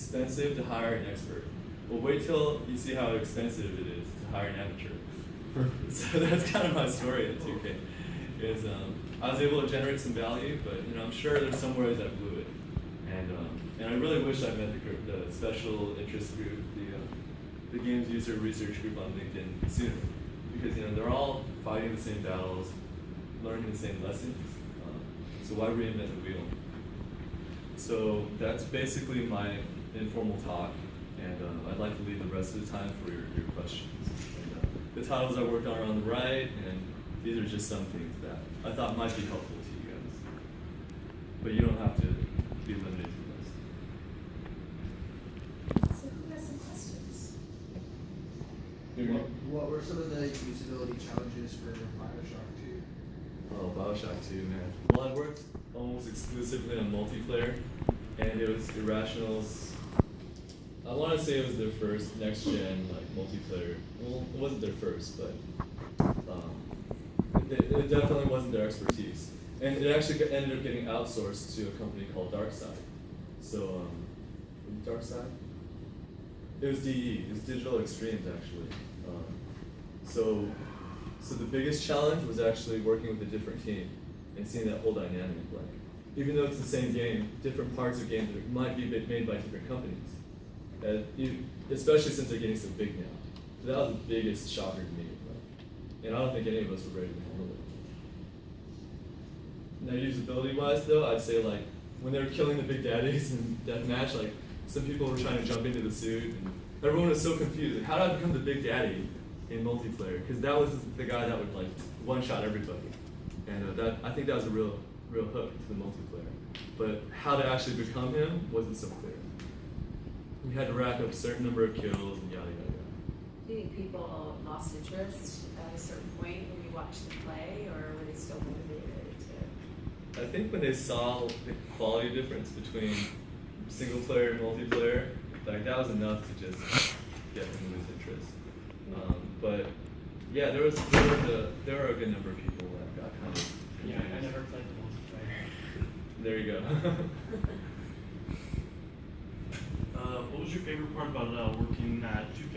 expensive to hire an expert. Well, wait till you see how expensive it is to hire an amateur. So that's kind of my story at 2K. Is I was able to generate some value, but I'm sure there's some ways I blew it, and I really wish I met the special interest group, the games user research group on LinkedIn sooner, because they're all fighting the same battles, learning the same lessons. So why reinvent the wheel? So that's basically my informal talk, and I'd like to leave the rest of the time for your questions. And, the titles I worked on are on the right, and these are just some things that I thought might be helpful to you guys. But you don't have to be limited to this. So who has some questions? What were some of the usability challenges for Bioshock 2? Oh, Bioshock 2, man. Well, I worked almost exclusively on multiplayer, and it was Irrational's. I want to say it was their first next-gen multiplayer. Well, it wasn't their first, but it definitely wasn't their expertise. And it actually ended up getting outsourced to a company called DarkSide. So, DarkSide? It was DE. It was Digital Extremes, actually. So the biggest challenge was actually working with a different team and seeing that whole dynamic. Even though it's the same game, different parts of games might be made by different companies. Especially since they're getting so big now. So that was the biggest shocker to me. And I don't think any of us were ready to handle it. Now, usability-wise, though, I'd say when they were killing the big daddies in deathmatch, some people were trying to jump into the suit, and everyone was so confused. How do I become the big daddy in multiplayer? Because that was the guy that would one-shot everybody, and I think that was a real hook to the multiplayer. But how to actually become him wasn't so clear. We had to rack up a certain number of kills and yada yada yada. Do you think people lost interest at a certain point when you watched them play, or were they still motivated to? I think when they saw the quality difference between single player and multiplayer, that was enough to just get them to lose interest. But yeah, there were a good number of people that got kind of confused. Yeah, I never played the multiplayer. There you go. What was your favorite part about working at 2K?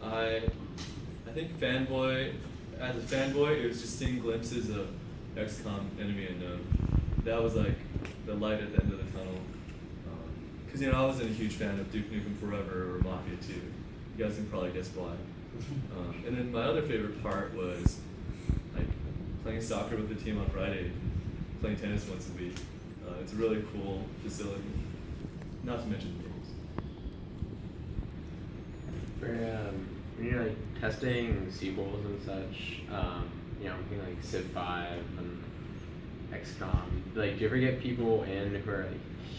I think as a fanboy, it was just seeing glimpses of XCOM Enemy Unknown. That was the light at the end of the tunnel. Because I wasn't a huge fan of Duke Nukem Forever or Mafia 2. You guys can probably guess why. And then my other favorite part was playing soccer with the team on Friday, playing tennis once a week. It's a really cool facility. Not to mention the games. For when you're testing sequels and such, something like Civ 5 and XCOM, do you ever get people in who are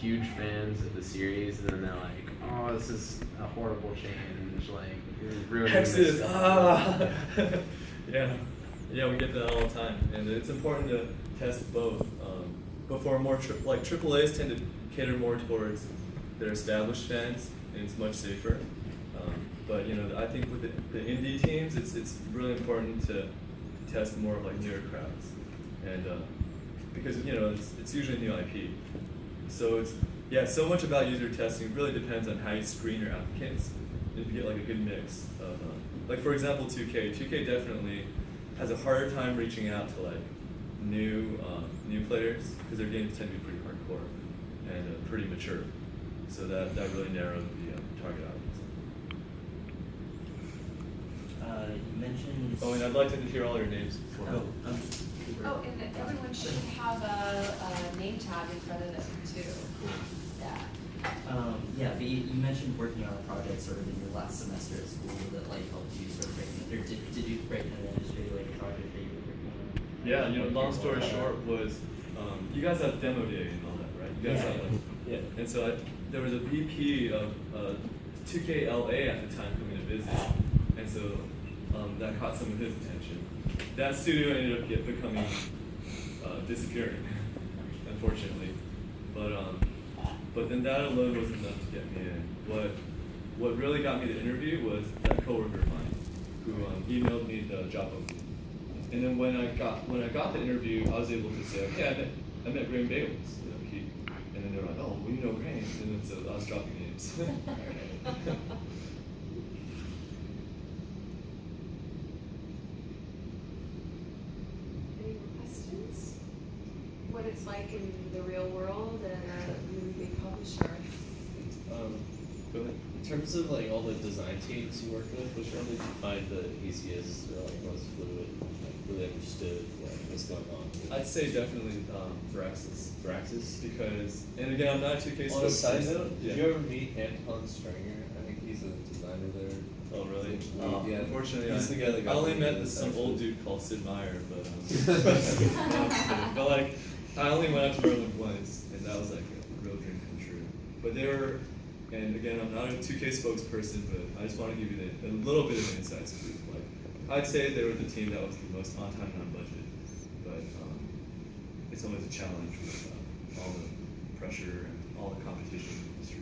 huge fans of the series, and then they're like, "Oh, this is a horrible change, you're ruining Hexes, this." Yeah, we get that all the time, and it's important to test both. But for more AAA's tend to cater more towards their established fans, and it's much safer. But I think with the indie teams, it's really important to test more of newer crowds, and because it's usually new IP. So so much about user testing really depends on how you screen your applicants. If you get a good mix of for example 2K. 2K definitely has a harder time reaching out to new players because their games tend to be pretty hardcore and pretty mature. So that really narrowed the target audience. You mentioned. Oh, and I'd like to hear all your names before. Oh, and everyone should have a name tag in front of them too. Yeah. Yeah, but you mentioned working on a project sort of in your last semester at school that helped you sort of break into, or did you break into the industry a project that you were working on? Yeah, long story short was, you guys have demo day and all that, right? You guys have and so there was a VP of 2KLA at the time coming to visit, and so that caught some of his attention. That studio ended up becoming disappearing, unfortunately. But then that alone wasn't enough to get me in. What really got me the interview was that coworker of mine who emailed me the job opening. And then when I got the interview, I was able to say, hey, I met Graham Bales. And then they were like, oh, well, Graham. And then so I was was dropping names. Any more questions? What it's like in the real world and a really big publisher? Go ahead. In terms of like all the design teams you worked with, which one did you find the easiest or like most fluid, like really understood like what's going on? I'd say definitely Firaxis. Firaxis? Because, and again, I'm not a 2K On a side spokesperson. note, Yeah. did you ever meet Anton Stringer? I think he's a designer there. Oh really? Yeah. Unfortunately, He's the guy that I got only me met into this some actually. old dude called Sid Meier, but no, I'm kidding. But like, I only went out to Maryland once, and that was like a real dream come true. But they were, and again, I'm not a 2K spokesperson, but I just want to give you a little bit of insight scoop. Like, I'd say they were the team that was the most on time and on budget, but it's always a challenge with all the pressure and all the competition in the industry.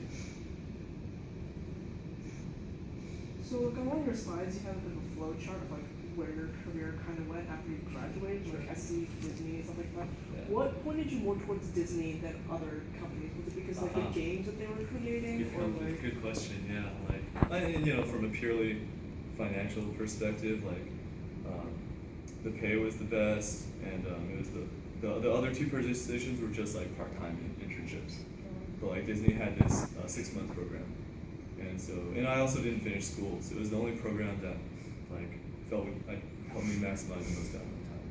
So like on one of your slides, you have like a flow chart of like where your career kind of went after you graduated, like SC, Disney, and stuff like that. Yeah. What pointed you more towards Disney than other companies? Was it because like the games that they were creating, or like? Good question. Yeah, like from a purely financial perspective, like the pay was the best, and it was the other two positions were just like part-time internships. But like Disney had this 6-month program, and I also didn't finish school, so it was the only program that like helped me maximize the most out of my time.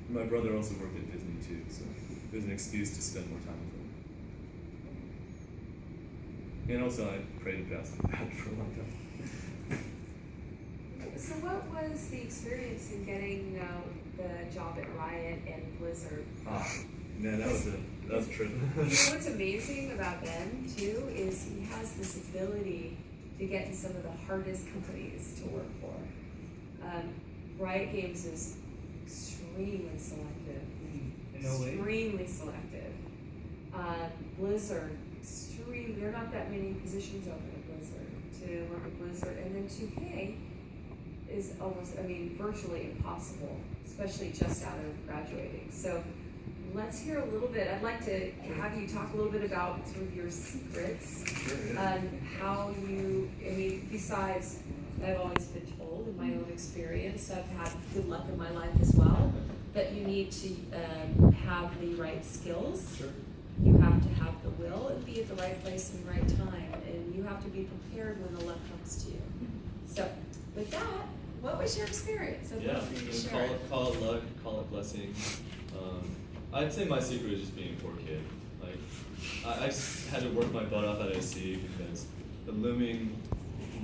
And my brother also worked at Disney too, so it was an excuse to spend more time with him. And also, I prayed to pass on that for a long time. So what was the experience in getting the job at Riot and Blizzard? Man, that was a trip. You know what's amazing about Ben too is he has this ability to get in some of the hardest companies to work for. Riot Games is extremely selective. Extremely selective. Blizzard, there are not that many positions open at Blizzard to work at Blizzard, and then 2K is almost, virtually impossible, especially just out of graduating. So let's hear a little bit. I'd like to have you talk a little bit about sort of your secrets, how you, besides, I've always been told in my own experience, I've had good luck in my life as well, that you need to have the right skills. Sure. You have to have the will and be at the right place in the right time, and you have to be prepared when the luck comes to you. So, with that, what was your experience? I'd love for you to and share it. call it luck, call it blessing. I'd say my secret is just being a poor kid. Like, I just had to work my butt off at SC because the looming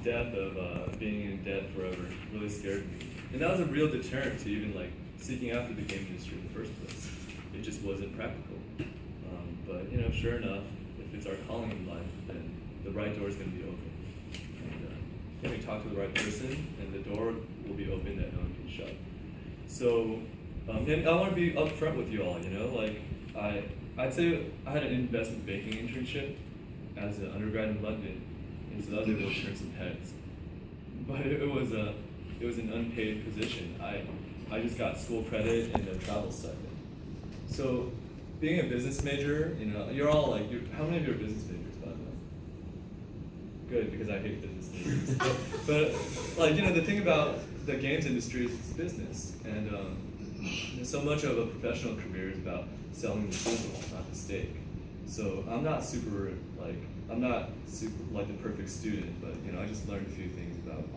death of being in debt forever really scared me. And that was a real deterrent to even like seeking after the game industry in the first place. It just wasn't practical. But sure enough, if it's our calling in life, then the right door is going to be open. And we talk to the right person, and the door will be open that no one can shut. So, and I want to be upfront with you all. Like I'd say I had an investment banking internship as an undergrad in London, and so I was able to turn some heads. But it was an unpaid position. I just got school credit and a travel stipend. So, being a business major, you're all like, how many of you are business majors, by the way? Good, because I hate business majors. but the thing about the games industry is it's business, and so much of a professional career is about selling the sizzle, not the steak. So I'm not super like the perfect student, but I just learned a few things about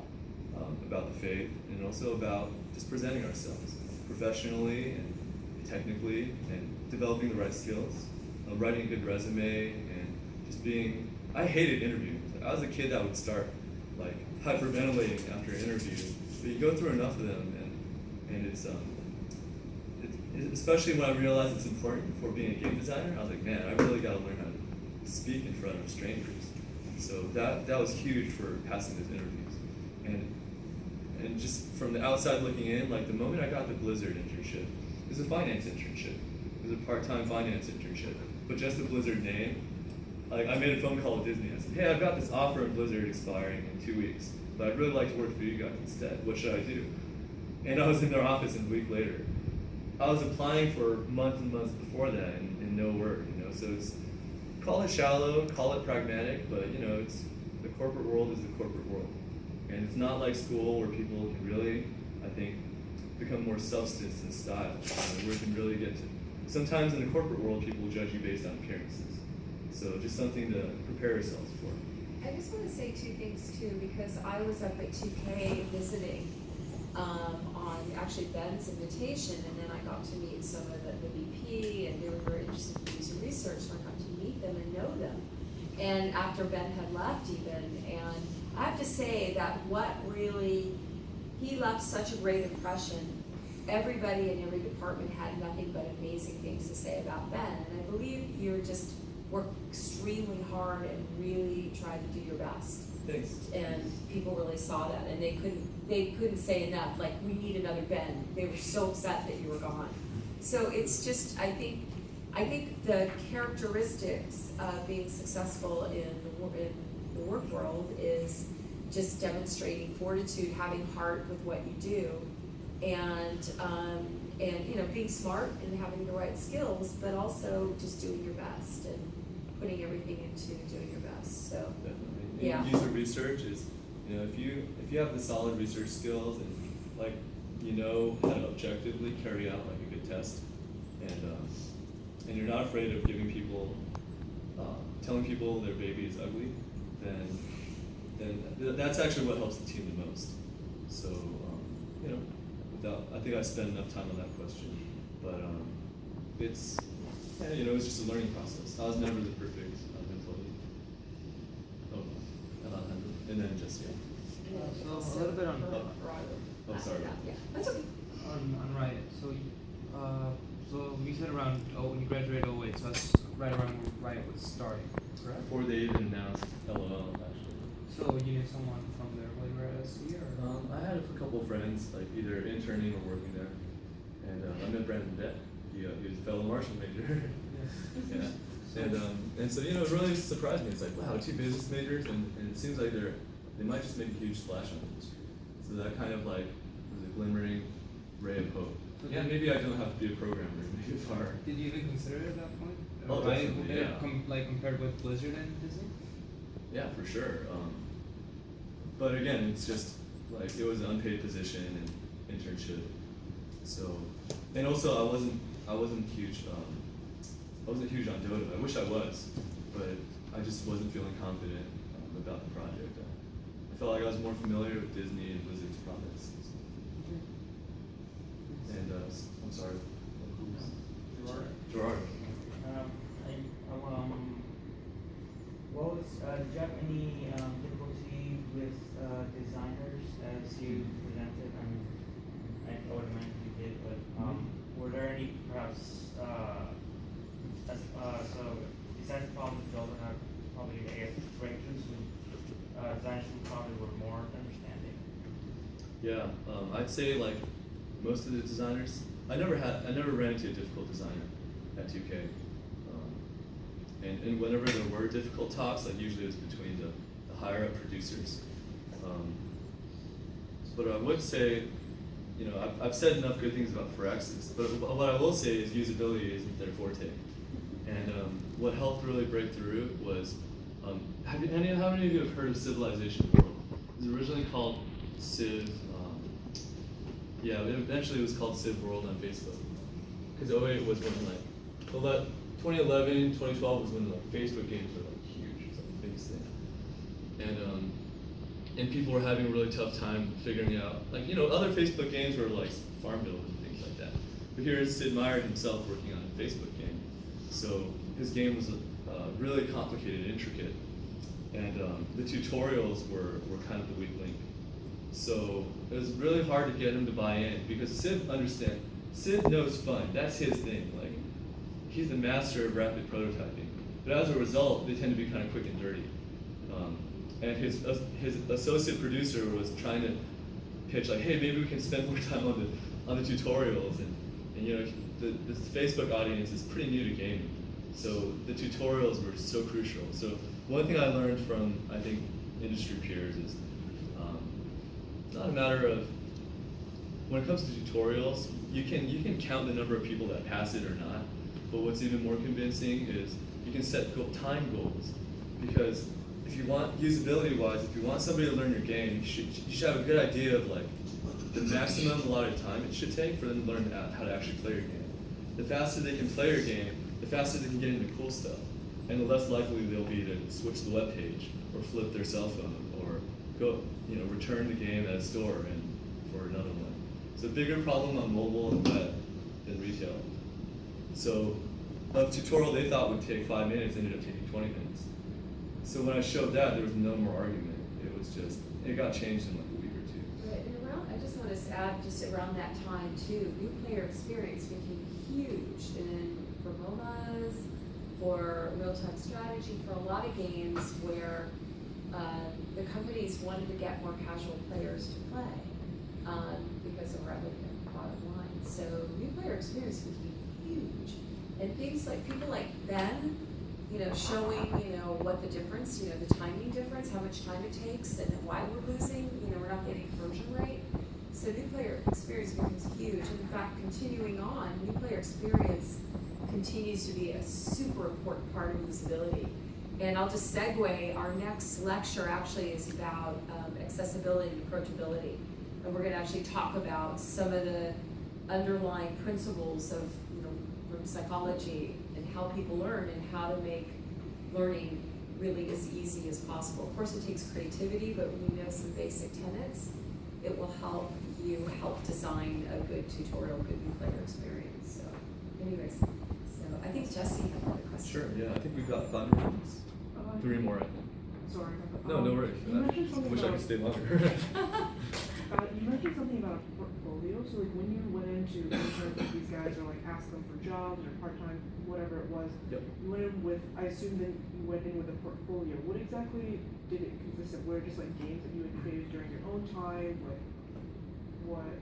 the faith, and also about just presenting ourselves professionally and technically, and developing the right skills, writing a good resume, and just being. I hated interviews. I was a kid that would start like hyperventilating after an interview, but you go through enough of them, and it's especially when I realized it's important for being a game designer. I was like, man, I really got to learn how to speak in front of strangers. So that was huge for passing those interviews, and just from the outside looking in, like the moment I got the Blizzard internship, it was a finance internship. It was a part-time finance internship, but just the Blizzard name. Like I made a phone call to Disney. I said, hey, I've got this offer in Blizzard expiring in 2 weeks, but I'd really like to work for you guys instead. What should I do? And I was in their office a week later. I was applying for months and months before that, and no word. So it's call it shallow, call it pragmatic, but you know, it's the corporate world is the corporate world, and it's not like school where people can really, I think, become more substance and style, where you can really get to. Sometimes in the corporate world, people will judge you based on appearances, so just something to prepare yourselves for. I just want to say two things too, because I was up at 2K visiting on actually Ben's invitation, and then I got to meet some of the VP, and they were very interested in user research, and I got to meet them and know them. And after Ben had left even, and I have to say that what really, he left such a great impression. Everybody in every department had nothing but amazing things to say about Ben, and I believe you just worked extremely hard and really tried to do your best. Thanks. And people really saw that, and they couldn't say enough, like, we need another Ben. They were so upset that you were gone. So it's just, I think the characteristics of being successful in the work world is just demonstrating fortitude, having heart with what you do, and you know, being smart and having the right skills, but also just doing your best and putting everything into doing your best. So Definitely. Yeah. User research is, you know, if you have the solid research skills and like you know how to objectively carry out like a good test, and you're not afraid of giving people, telling people their baby is ugly, then that's actually what helps the team the most. So you know, I think I spent enough time on that question, but it's, yeah, you know, it's just a learning process. I was never the perfect employee. Oh, and then just, yeah. So a little bit on Oh, sorry. Yeah, that's okay. on Riot. So we said around when you graduated 08, so that's right around when Riot was starting, correct? Before they even announced LOL, actually. So you knew someone from there while you were at SC, or? I had a couple of friends, like either interning or working there, and I met Brandon Bett. He was a fellow Marshall major. Yeah. And so, you know, it really surprised me. It's like, wow, 2 business majors, and it seems like they might just make a huge splash on it. So that kind of like was a glimmering ray of hope. So Yeah, maybe I don't have to be a programmer, maybe a far. Did you even consider it at that point? Oh, Riot definitely, yeah. like compared with Blizzard and Disney? Yeah, for sure. But again, it's just like it was an unpaid position and internship. So, and also I wasn't huge. I wasn't huge on Dota. I wish I was, but I just wasn't feeling confident about the project. I felt like I was more familiar with Disney and Blizzard's products. And I'm sorry. Gerard. What was, did you have any difficulty with designers as you presented? I would imagine you did, but were there any perhaps, so besides the problem with Delta, probably breakthroughs with designers who probably were more understanding? Yeah, I'd say like most of the designers. I never ran into a difficult designer at 2K. And whenever there were difficult talks, like usually it was between the higher up producers. But I would say, you know, I've said enough good things about Firaxis, but what I will say is usability isn't their forte. And what helped really break through was, how many of you have heard of Civilization World? It was originally called Civ. Yeah, eventually it was called Civ World on Facebook. Because 08 was when like 2011, 2012 was when like Facebook games were like huge, it was like the biggest thing. And people were having a really tough time figuring out, like, you know, other Facebook games were like Farmville and things like that. But here's Sid Meier himself working on a Facebook game. So his game was really complicated, intricate, and the tutorials were kind of the weak link. So it was really hard to get him to buy in because Sid knows fun. That's his thing. Like, he's the master of rapid prototyping. But as a result, they tend to be kind of quick and dirty. And his associate producer was trying to pitch like, hey, maybe we can spend more time on the tutorials. And you know, the Facebook audience is pretty new to gaming. So the tutorials were so crucial. So one thing I learned from, I think, industry peers is it's not a matter of, when it comes to tutorials, you can count the number of people that pass it or not, but what's even more convincing is you can set time goals. Because if you want, usability wise, if you want somebody to learn your game, you should have a good idea of like the maximum allotted time it should take for them to learn how to actually play your game. The faster they can play your game, the faster they can get into cool stuff. And the less likely they'll be to switch the web page or flip their cell phone or go, return the game at a store and for another one. It's a bigger problem on mobile and web than retail. So a tutorial they thought would take 5 minutes ended up taking 20 minutes. So when I showed that, there was no more argument. It got changed in like a week or two. Right, and I just want to add, just around that time too, new player experience became huge for MOBAs, for real-time strategy, for a lot of games where the companies wanted to get more casual players to play because of revenue, bottom line. So new player experience became huge, and things like people like Ben, showing what the difference, the timing difference, how much time it takes, and why we're losing. We're not getting conversion rate. So new player experience becomes huge. And in fact, continuing on, new player experience continues to be a super important part of usability. And I'll just segue, our next lecture actually is about accessibility and approachability. And we're gonna actually talk about some of the underlying principles of from psychology and how people learn and how to make learning really as easy as possible. Of course, it takes creativity, but when you know some basic tenets, it will help you design a good tutorial, good new player experience. So anyways, I think Jesse had another question. Sure, yeah, I think we've got 5 minutes. 3 more, I think. Sorry. No, no worries. You mentioned something Wish I about, could stay longer. you mentioned something about a portfolio. So like when you went into intern with these guys or like asked them for jobs or part-time, whatever it was, Yep. you went in with, I assume then you went in with a portfolio. What exactly did it consist of? Were it just like games that you had created during your own time? Like what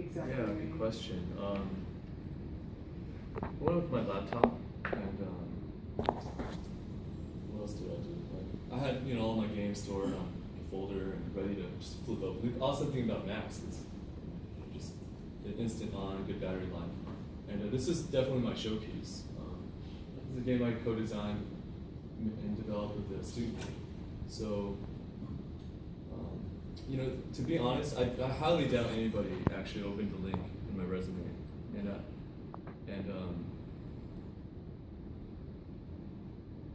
exactly? Yeah, good question. I went with my laptop and what else did I do? I had all my games stored on a folder and ready to just flip open. The awesome thing about Macs is just an instant on, good battery life. And this is definitely my showpiece. This is a game I co-designed and developed with a student. So, to be honest, I highly doubt anybody actually opened the link in my resume.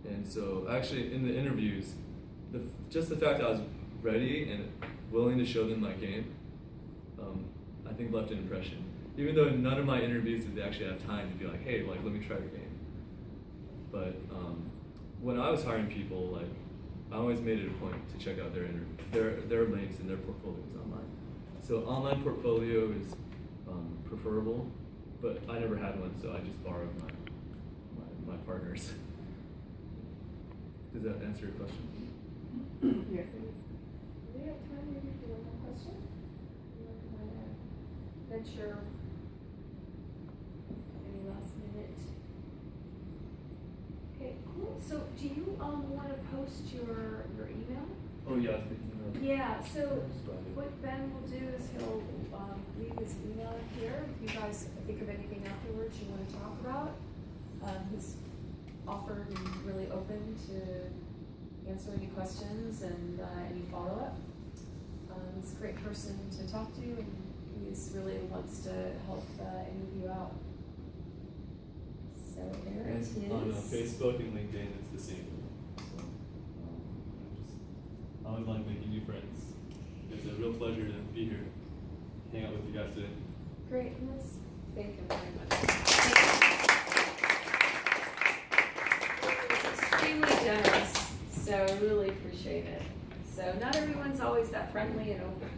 And so actually in the interviews, just the fact that I was ready and willing to show them my game, I think left an impression. Even though in none of my interviews did they actually have time to be like, hey, let me try your game. But when I was hiring people, I always made it a point to check out their links and their portfolios online. So online portfolio is preferable, but I never had one, so I just borrowed my partners. Does that answer your question? Yeah. Do we have time maybe for one more question? Venture, any last minute? Okay, cool. So do you want to post your email? Oh yeah, I was thinking of Yeah, so what Ben will do is he'll leave his email here. If you guys think of anything afterwards you want to talk about, he's offered and really open to answer any questions and any follow-up. He's a great person to talk to, and he's really wants to help any of you out. So there it is. And on Facebook and LinkedIn, it's the same. So I always like making new friends. It's a real pleasure to be here, hang out with you guys today. Great, and let's thank him very much. Extremely generous, so I really appreciate it. So not everyone's always that friendly and open.